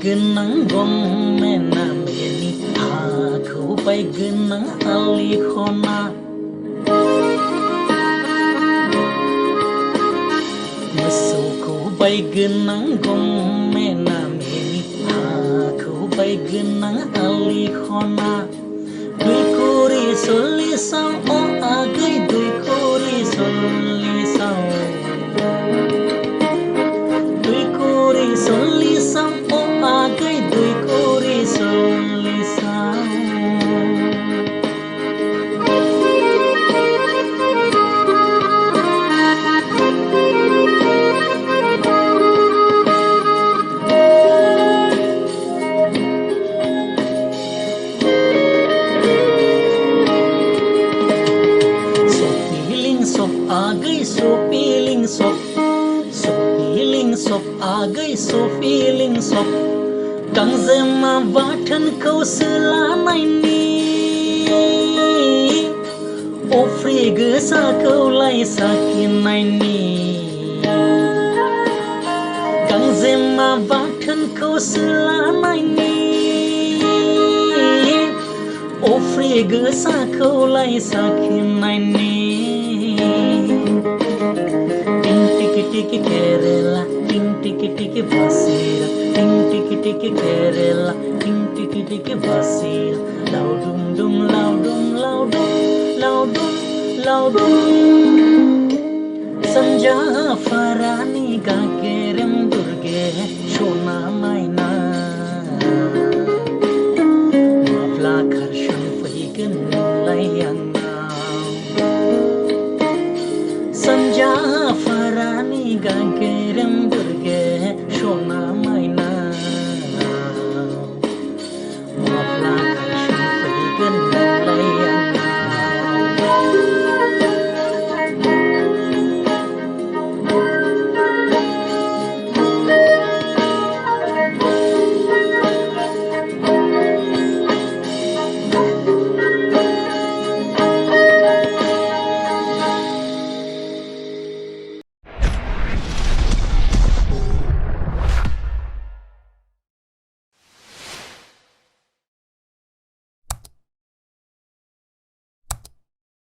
genang gom mena meni aku pai genang ali khona mesuku pai genang gom mena meni aku pai genang ali khona dui kuri soli sao o agai dui kuri soli sao dui kuri soli sao o agai dui kuri soli sao sop agai so feeling sop agai so feeling sop kang zema bathan kau selanai ni o frig sa kau lai sakinai ni kang zema bathan kau selanai ni o frig sa kau lai sakinai ni tiki Kerala, ting tiki Basira, ting tiki Kerala, ting tiki Basira, laudum dum laudum laudum laudum laudum Sanja Farani ga kerem durge shona